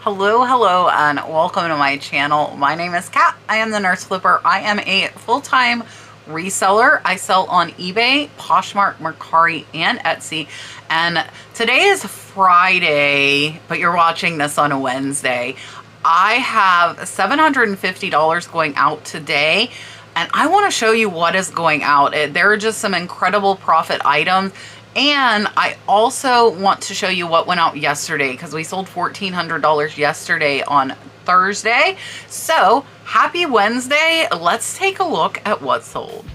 Hello, and welcome to my channel. My name is Kat. I am the Nurse Flipper. I am a full-time reseller. I sell on eBay, Poshmark, Mercari, and Etsy. And today is Friday, but you're watching this on a Wednesday. I have $750 going out today, and I want to show you what is going out. There are just some incredible profit items. And I also want to show you what went out yesterday, because we sold $1,400 yesterday on Thursday. So happy Wednesday. Let's take a look at what sold.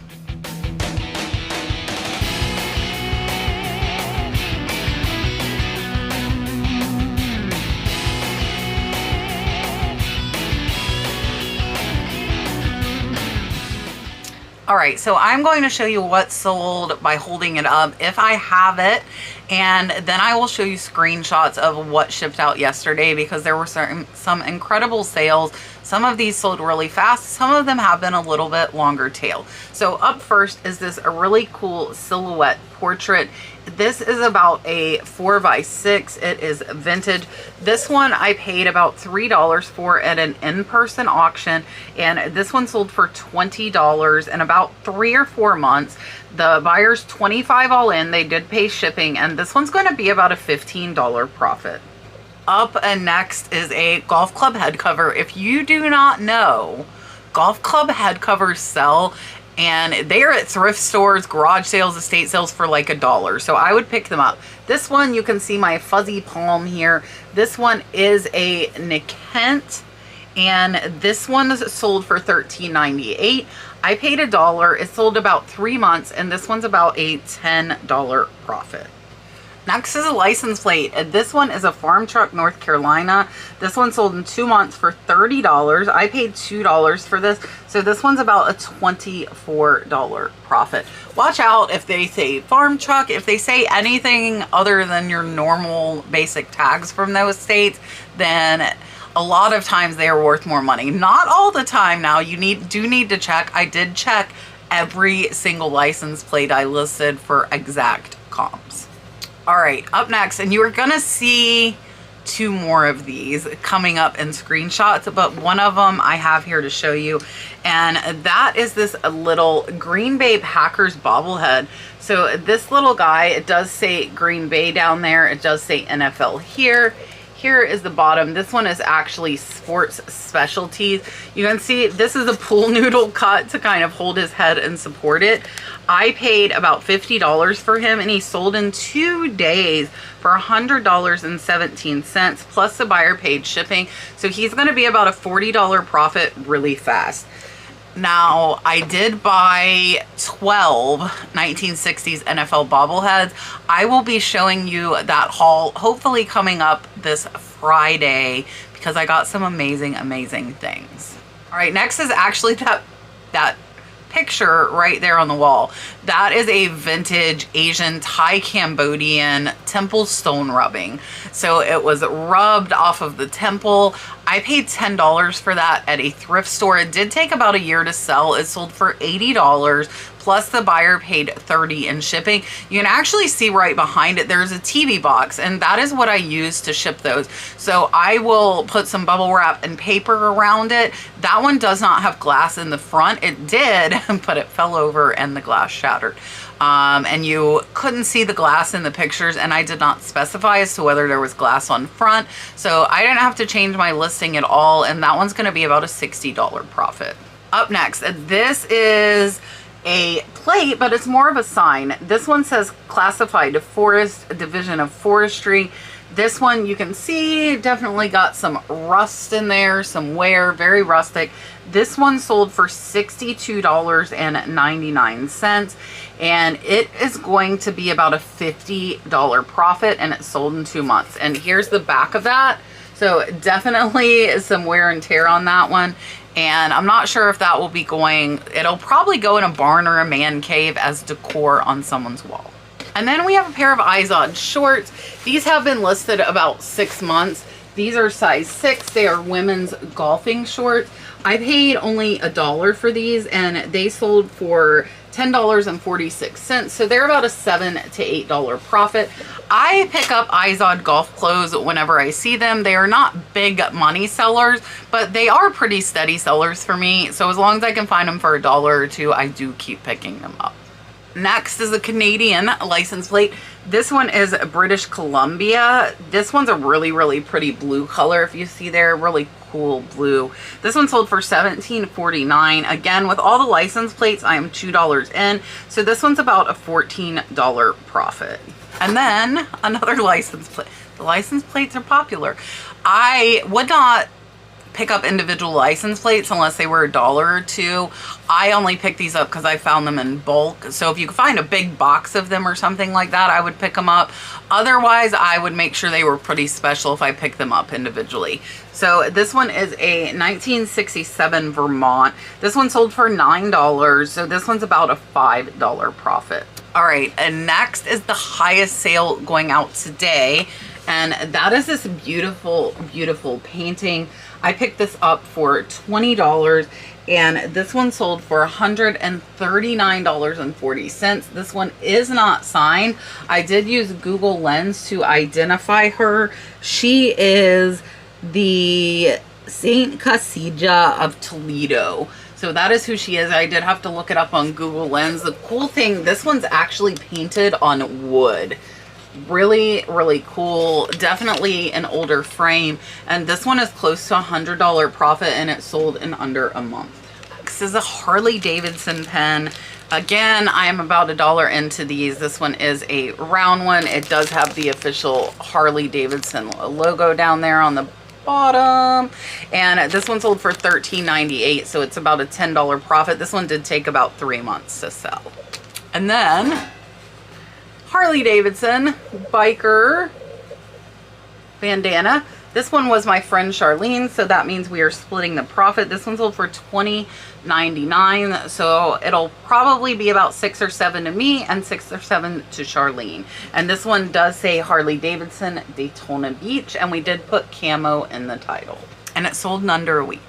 All right, so I'm going to show you what sold by holding it up if I have it, and then I will show you screenshots of what shipped out yesterday, because there were some incredible sales. Some of these sold really fast. Some of them have been a little bit longer tail. So up first is this a really cool silhouette portrait. This is about a 4x6. It is vintage. This one I paid about $3 for at an in-person auction, and this one sold for $20 in about 3 or 4 months. The buyer's $25 all in. They did pay shipping, and this one's going to be about a $15 profit. Up and next is a golf club head cover. If you do not know, golf club head covers sell, and they are at thrift stores, garage sales, estate sales for like $1. So I would pick them up. This one, you can see my fuzzy palm here. This one is a Nikent, and this one sold for $13.98. I paid $1. It sold about 3 months, and this one's about a $10 profit. Next is a license plate. This one is a farm truck, North Carolina. This one sold in 2 months for $30. I paid $2 for this. So this one's about a $24 profit. Watch out if they say farm truck. If they say anything other than your normal basic tags from those states, then a lot of times they are worth more money. Not all the time now. You do need to check. I did check every single license plate I listed for exact comps. All right, up next, and you are gonna see 2 more of these coming up in screenshots, but one of them I have here to show you, and that is this little Green Bay Packers bobblehead. So this little guy, it does say Green Bay down there. It does say NFL here. Here is the bottom. This one is actually sports specialties. You can see this is a pool noodle cut to kind of hold his head and support it. I paid about $50 for him, and he sold in 2 days for $100.17, plus the buyer paid shipping. So he's going to be about a $40 profit really fast. Now, I did buy 12 1960s NFL bobbleheads. I will be showing you that haul, hopefully coming up this Friday, because I got some amazing things. All right, next is actually that picture right there on the wall. That is a vintage Asian Thai Cambodian temple stone rubbing. So it was rubbed off of the temple. I paid $10 for that at a thrift store. It did take about a year to sell. It sold for $80, plus the buyer paid $30 in shipping. You can actually see right behind it, there's a TV box, and that is what I use to ship those. So I will put some bubble wrap and paper around it. That one does not have glass in the front. It did, but it fell over and the glass shattered. And you couldn't see the glass in the pictures, and I did not specify as to whether there was glass on front. So I didn't have to change my listing at all, and that one's going to be about a $60 profit. Up next, this is a plate, but it's more of a sign. This one says classified forest, division of forestry. This one you can see definitely got some rust in there, some wear, very rustic. This one sold for $62.99, and it is going to be about a $50 profit, and it sold in 2 months. And here's the back of that. So definitely some wear and tear on that one. And I'm not sure if that will be going, it'll probably go in a barn or a man cave as decor on someone's wall. And then we have a pair of Izod shorts. These have been listed about 6 months. These are size 6. They are women's golfing shorts. I paid only $1 for these, and they sold for $10.46. So they're about a $7 to $8 profit. I pick up Izod golf clothes whenever I see them. They are not big money sellers, but they are pretty steady sellers for me. So as long as I can find them for $1 or $2, I do keep picking them up. Next is a Canadian license plate. This one is British Columbia. This one's a really, really pretty blue color. If you see there, really cool blue. This one sold for $17.49. Again, with all the license plates, I am $2 in. So this one's about a $14 profit. And then another license plate. The license plates are popular. I would not pick up individual license plates unless they were $1 or $2. I only pick these up because I found them in bulk. So if you could find a big box of them or something like that, I would pick them up. Otherwise, I would make sure they were pretty special if I picked them up individually. So this one is a 1967 Vermont. This one sold for $9. So this one's about a $5 profit. All right, and next is the highest sale going out today. And that is this beautiful, beautiful painting. I picked this up for $20, and this one sold for $139.40. This one is not signed. I did use Google Lens to identify her. She is the Saint Casilla of Toledo. So that is who she is. I did have to look it up on Google Lens. The cool thing, this one's actually painted on wood. Really, really cool. Definitely an older frame. And this one is close to $100 profit, and it sold in under a month. This is a Harley Davidson pen. Again, I am about $1 into these. This one is a round one. It does have the official Harley Davidson logo down there on the bottom, and this one sold for $13.98, so it's about a $10 profit. This one did take about 3 months to sell. And then Harley Davidson biker bandana. This one was my friend Charlene, so that means we are splitting the profit. This one sold for $20.99, so it'll probably be about 6 or 7 to me and 6 or 7 to Charlene. And this one does say Harley Davidson Daytona Beach, and we did put camo in the title. And it sold in under a week.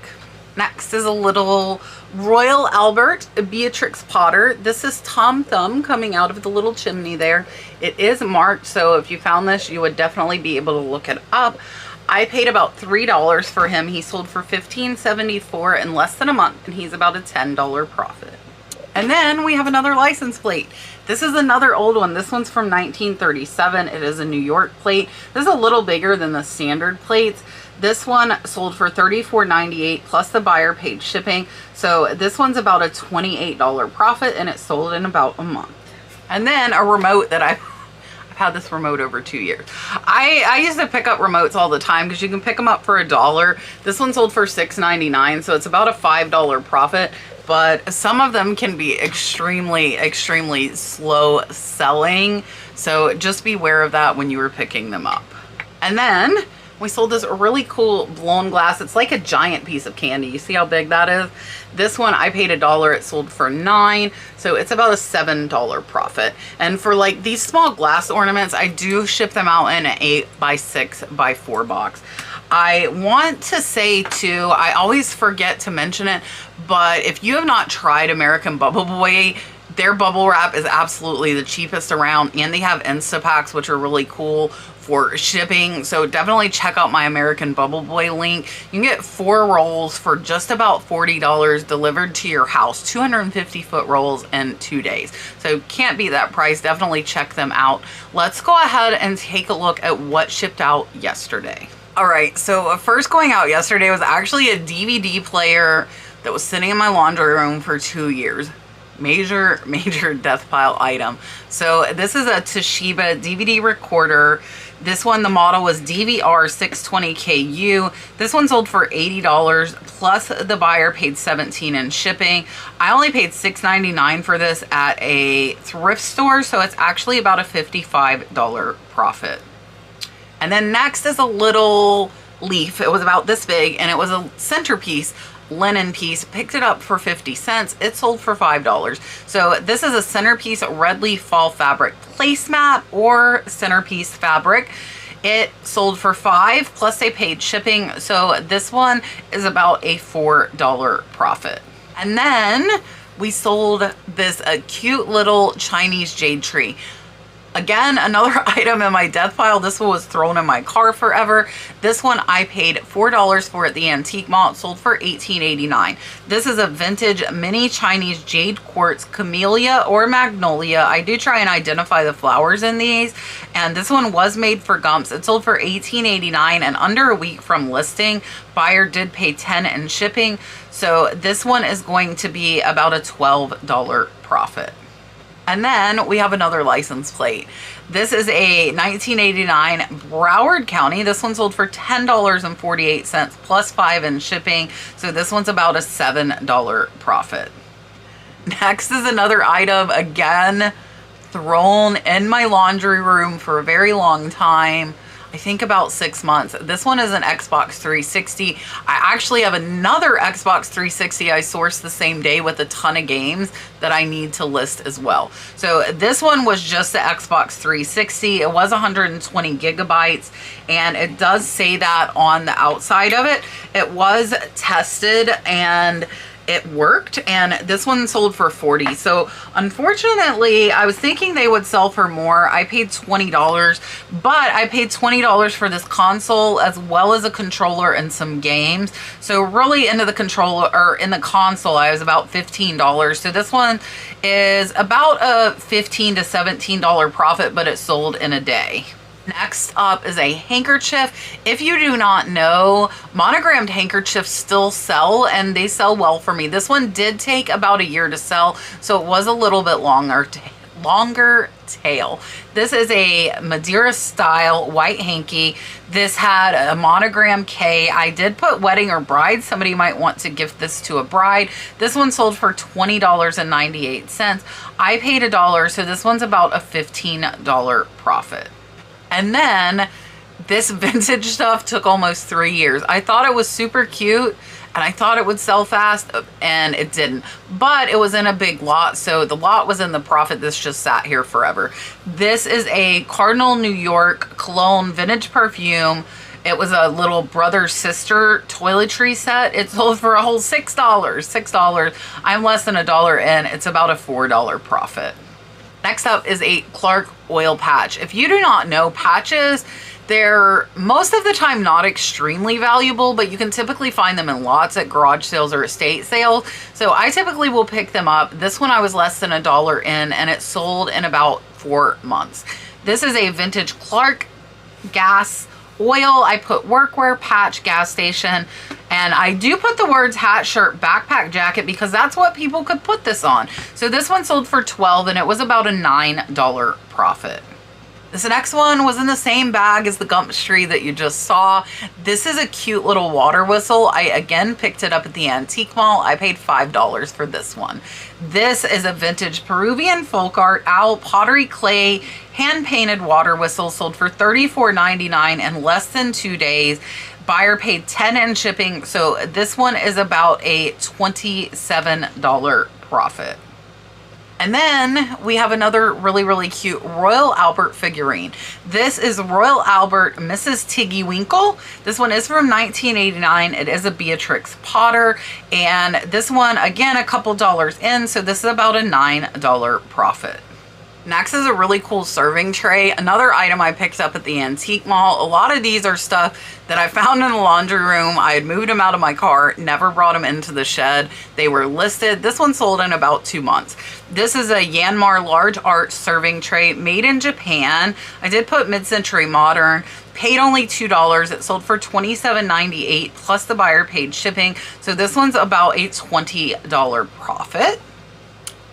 Next is a little Royal Albert Beatrix Potter. This is Tom Thumb coming out of the little chimney there. It is marked, so if you found this, you would definitely be able to look it up. I paid about $3 for him. He sold for $15.74 in less than a month, and he's about a $10 profit. And then we have another license plate. This is another old one. This one's from 1937. It is a New York plate. This is a little bigger than the standard plates. This one sold for $34.98 plus the buyer paid shipping. So this one's about a $28 profit, and it sold in about a month. And then a remote that I've had this remote over 2 years. I used to pick up remotes all the time because you can pick them up for $1. This one sold for $6.99, so it's about a $5 profit. But some of them can be extremely, extremely slow selling. So just beware of that when you were picking them up. And then we sold this really cool blown glass. It's like a giant piece of candy. You see how big that is? This one I paid $1. It sold for $9. So it's about a $7 profit. And for like these small glass ornaments, I do ship them out in an 8x6x4 box. I want to say too, I always forget to mention it, but if you have not tried American Bubble Boy, their bubble wrap is absolutely the cheapest around, and they have Instapacks, which are really cool for shipping. So definitely check out my American Bubble Boy link. You can get 4 rolls for just about $40 delivered to your house, 250-foot rolls in 2 days. So can't beat that price. Definitely check them out. Let's go ahead and take a look at what shipped out yesterday. All right, so first going out yesterday was actually a DVD player that was sitting in my laundry room for 2 years. Major death pile item. So this is a Toshiba DVD recorder. This one, the model was DVR620KU. This one sold for $80 plus the buyer paid $17 in shipping. I only paid $6.99 for this at a thrift store, so it's actually about a $55 profit. And then next is a little leaf. It was about this big, and it was a Centerpiece linen piece. Picked it up for 50 cents. It sold for $5. So this is a Centerpiece red leaf fall fabric placemat or Centerpiece fabric. It sold for $5 plus they paid shipping. So this one is about a $4 profit. And then we sold this cute little Chinese jade tree. Again, another item in my death pile. This one was thrown in my car forever. This one I paid $4 for at the antique mall. It sold for $18.89. This is a vintage mini Chinese jade quartz camellia or magnolia. I do try and identify the flowers in these. And this one was made for Gumps. It sold for $18.89, and under a week from listing, buyer did pay $10 in shipping. So this one is going to be about a $12 profit. And then we have another license plate. This is a 1989 Broward County. This one sold for $10.48 plus $5 in shipping. So this one's about a $7 profit. Next is another item, again, thrown in my laundry room for a very long time. I think about 6 months. This one is an Xbox 360. I actually have another Xbox 360 I sourced the same day with a ton of games that I need to list as well. So this one was just the Xbox 360. It was 120 gigabytes, and it does say that on the outside of it. It was tested and it worked, and this one sold for $40. So unfortunately, I was thinking they would sell for more. I paid $20, but I paid $20 for this console as well as a controller and some games. So really into the controller, or in the console, I was about $15. So this one is about a $15 to $17 profit, but it sold in a day. Next up is a handkerchief. If you do not know, monogrammed handkerchiefs still sell, and they sell well for me. This one did take about a year to sell, so it was a little bit longer tail. This is a Madeira style white hanky. This had a monogram K. I did put wedding or bride. Somebody might want to gift this to a bride. This one sold for $20.98. I paid $1, so this one's about a $15 profit. And then this vintage stuff took almost 3 years. I thought it was super cute and I thought it would sell fast, and it didn't. But it was in a big lot, so the lot was in the profit. This just sat here forever. This is a Cardinal New York Cologne vintage perfume. It was a little brother-sister toiletry set. It sold for a whole $6. $6. I'm less than $1 in. It's about a $4 profit. Next up is a Clark oil patch. If you do not know, patches, they're most of the time not extremely valuable, but you can typically find them in lots at garage sales or estate sales. So I typically will pick them up. This one I was less than $1 in, and it sold in about 4 months. This is a vintage Clark gas oil. I put workwear, patch, gas station, and I do put the words hat, shirt, backpack, jacket because that's what people could put this on. So this one sold for $12, and it was about a $9 profit. This next one was in the same bag as the Gumps tree that you just saw. This is a cute little water whistle. I again picked it up at the antique mall. I paid $5 for this one. This is a vintage Peruvian folk art owl pottery clay hand painted water whistle, sold for $34.99 in less than 2 days. Buyer paid $10 in shipping, so this one is about a $27 profit. And then we have another really, really cute Royal Albert figurine. This is Royal Albert Mrs. Tiggy Winkle. This one is from 1989. It is a Beatrix Potter. And this one, again, a couple dollars in. So this is about a $9 profit. Next is a really cool serving tray. Another item I picked up at the antique mall. A lot of these are stuff that I found in the laundry room. I had moved them out of my car, never brought them into the shed. They were listed. This one sold in about 2 months. This is a Yanmar large art serving tray made in Japan. I did put mid-century modern. Paid only $2. It sold for $27.98 plus the buyer paid shipping. So this one's about a $20 profit.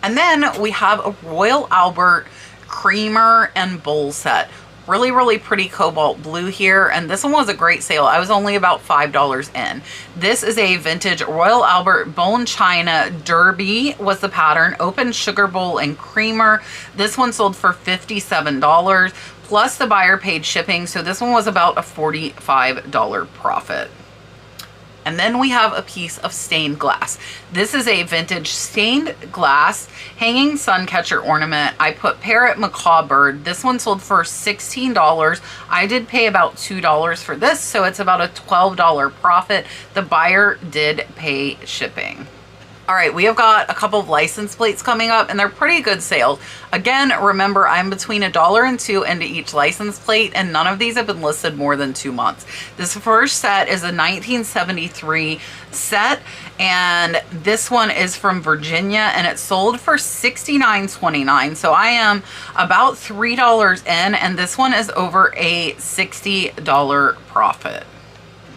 And then we have a Royal Albert creamer and bowl set. Really, really pretty cobalt blue here. And this one was a great sale. I was only about $5 in. This is a vintage Royal Albert bone china derby was the pattern. Open sugar bowl and creamer. This one sold for $57 plus the buyer paid shipping. So this one was about a $45 profit. And then we have a piece of stained glass. This is a vintage stained glass hanging sun catcher ornament. I put parrot macaw bird. This one sold for $16. I did pay about $2 for this, so it's about a $12 profit. The buyer did pay shipping. All right, we have got a couple of license plates coming up, and they're pretty good sales. Again, remember, I'm between $1 and $2 into each license plate, and none of these have been listed more than 2 months. This first set is a 1973 set, and this one is from Virginia, and it sold for $69.29. So I am about $3 in, and this one is over a $60 profit.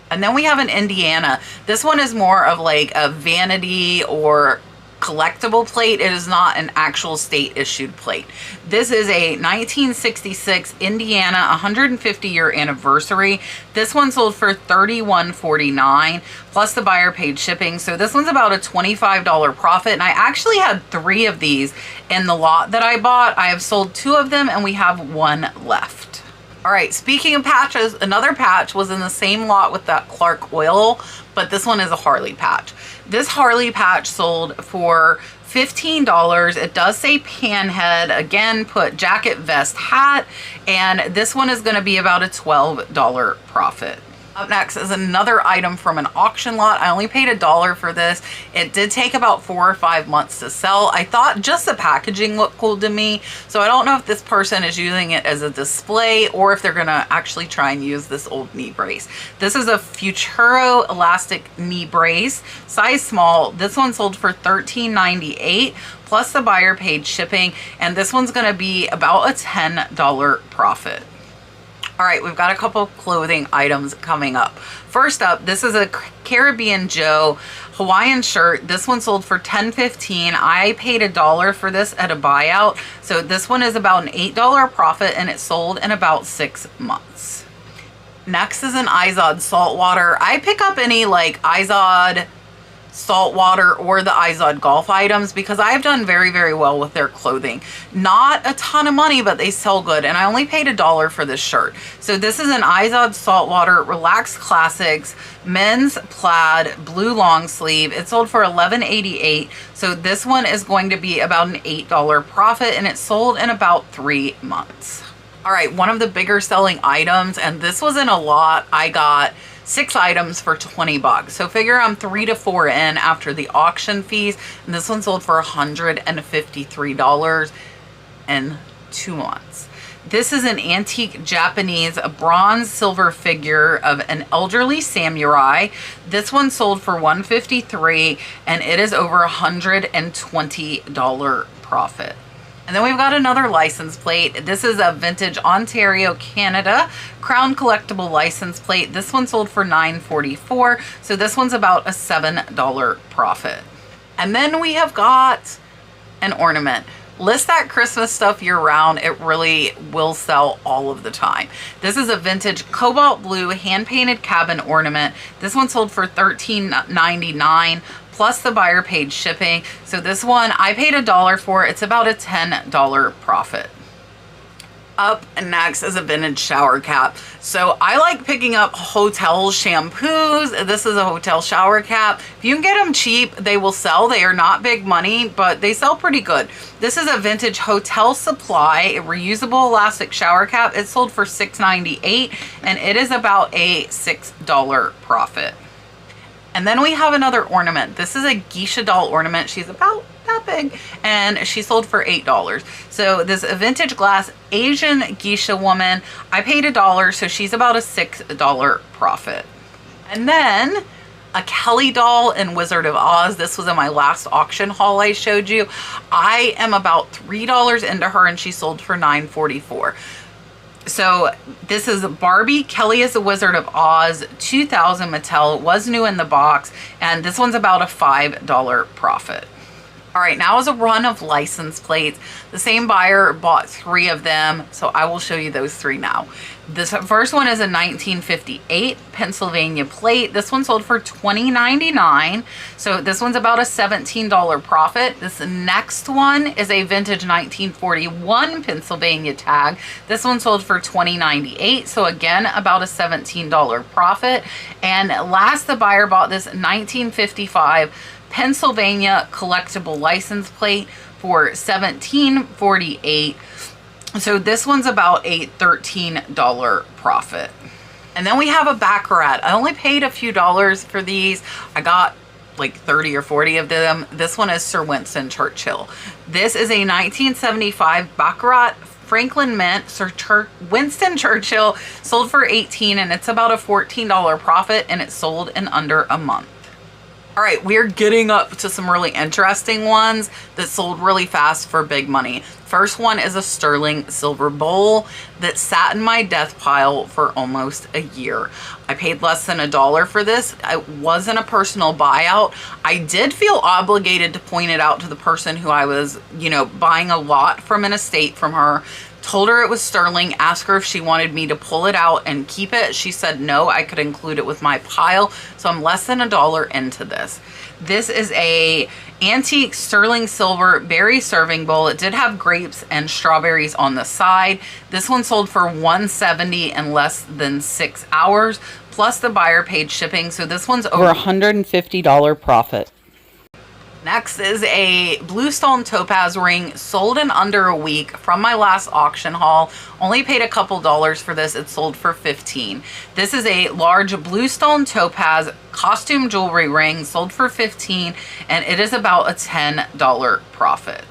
And then we have an Indiana. This one is more of like a vanity or collectible plate. It is not an actual state issued plate. This is a 1966 Indiana 150-year anniversary. This one sold for $31.49 plus the buyer paid shipping. So this one's about a $25 profit. And I actually had 3 of these in the lot that I bought. I have sold 2 of them and we have 1 left. All right, speaking of patches, another patch was in the same lot with that Clark oil, but this one is a Harley patch. This Harley patch sold for $15. It does say Panhead. Again, put jacket, vest, hat, and this one is going to be about a $12 profit. Up next is another item from an auction lot. I only paid $1 for this. It did take about 4 or 5 months to sell. I thought just the packaging looked cool to me. So I don't know if this person is using it as a display or if they're gonna actually try and use this old knee brace. This is a Futuro elastic knee brace, size small. This one sold for $13.98 plus the buyer paid shipping. And this one's gonna be about a $10 profit. All right, we've got a couple of clothing items coming up. First up, this is a Caribbean Joe Hawaiian shirt. This one sold for $10.15. I paid $1 for this at a buyout. So this one is about an $8 profit and it sold in about 6 months. Next is an Izod saltwater. I pick up any like Izod saltwater or the Izod golf items because I've done very, very well with their clothing. Not a ton of money, but they sell good. And I only paid $1 for this shirt. So this is an Izod saltwater relaxed classics men's plaid blue long sleeve. It sold for $11.88. So this one is going to be about an $8 profit and it sold in about 3 months. All right, one of the bigger selling items, and this was in a lot, I got 6 items for $20. So figure I'm 3 to 4 in after the auction fees. And this one sold for $153 in 2 months. This is an antique Japanese bronze silver figure of an elderly samurai. This one sold for $153 and it is over $120 profit. And then we've got another license plate. This is a vintage Ontario, Canada Crown Collectible license plate. This one sold for $9.44. So this one's about a $7 profit. And then we have got an ornament. List that Christmas stuff year round. It really will sell all of the time. This is a vintage cobalt blue hand painted cabin ornament. This one sold for $13.99. plus the buyer paid shipping. So this one, I paid $1 for. It's about a $10 profit. Up next is a vintage shower cap. So I like picking up hotel shampoos. This is a hotel shower cap. If you can get them cheap, they will sell. They are not big money, but they sell pretty good. This is a vintage Hotel Supply, a reusable elastic shower cap. It sold for $6.98 and it is about a $6 profit. And then we have another ornament. This is a geisha doll ornament. She's about that big and she sold for $8. So this vintage glass Asian geisha woman, I paid $1, so she's about a $6 profit. And then a Kelly doll in Wizard of Oz. This was in my last auction haul I showed you. I am about $3 into her and she sold for $9.44. So this is Barbie Kelly is the Wizard of Oz 2000 Mattel. It was new in the box and this one's about a $5 profit. All right, now is a run of license plates. The same buyer bought 3 of them, so I will show you those 3 now. This first one is a 1958 Pennsylvania plate. This one sold for $20.99, so this one's about a $17 profit. This next one is a vintage 1941 Pennsylvania tag. This one sold for $20.98, so again, about a $17 profit. And last, the buyer bought this 1955 Pennsylvania collectible license plate for $17.48. So this one's about a $13 profit. And then we have a baccarat. I only paid a few dollars for these. I got like 30 or 40 of them. This one is Sir Winston Churchill. This is a 1975 Baccarat Franklin Mint Sir Winston Churchill, sold for $18, and it's about a $14 profit, and it sold in under a month. All right, we're getting up to some really interesting ones that sold really fast for big money. First one is a sterling silver bowl that sat in my death pile for almost a year. I paid less than $1 for this. It wasn't a personal buyout. I did feel obligated to point it out to the person who I was, you know, buying a lot from an estate from her. Told her it was sterling, asked her if she wanted me to pull it out and keep it. She said no, I could include it with my pile. So I'm less than $1 into this. This is a antique sterling silver berry serving bowl. It did have grapes and strawberries on the side. This one sold for $170 in less than 6 hours, plus the buyer paid shipping. So this one's over $150 profit. Next is a bluestone topaz ring, sold in under a week from my last auction haul. Only paid a couple dollars for this. It sold for $15. This is a large bluestone topaz costume jewelry ring, sold for $15, and it is about a $10 profit.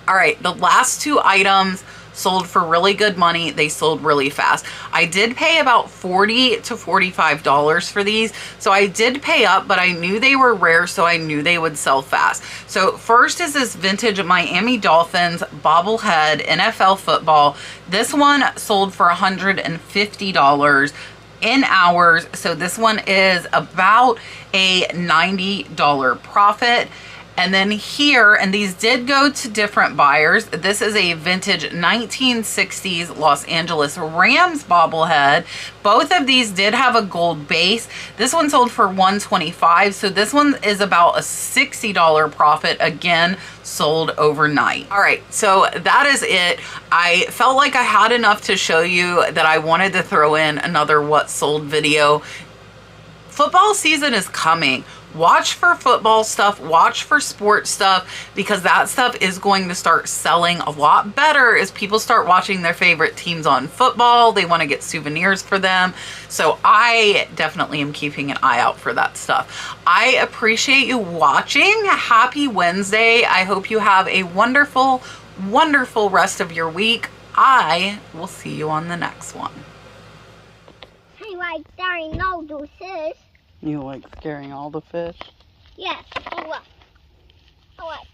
All right, the last two items sold for really good money. They sold really fast. I did pay about $40 to $45 for these. So I did pay up, but I knew they were rare, so I knew they would sell fast. So first is this vintage Miami Dolphins bobblehead NFL football. This one sold for $150 in hours. So this one is about a $90 profit. And then here, and these did go to different buyers. This is a vintage 1960s Los Angeles Rams bobblehead. Both of these did have a gold base. This one sold for $125. So this one is about a $60 profit. Again, sold overnight. All right, so that is it. I felt like I had enough to show you that I wanted to throw in another what sold video. Football season is coming. Watch for football stuff, watch for sports stuff, because that stuff is going to start selling a lot better as people start watching their favorite teams on football. They want to get souvenirs for them. So I definitely am keeping an eye out for that stuff. I appreciate you watching. Happy Wednesday. I hope you have a wonderful, wonderful rest of your week. I will see you on the next one. I like staring all those fish. You like scaring all the fish? Yes. Oh, look. Oh, look.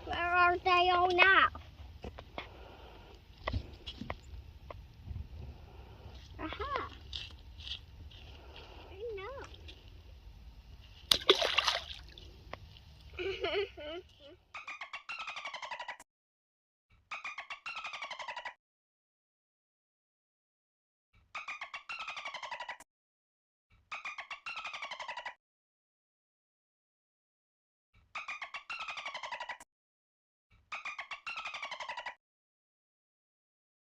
Where are they all now?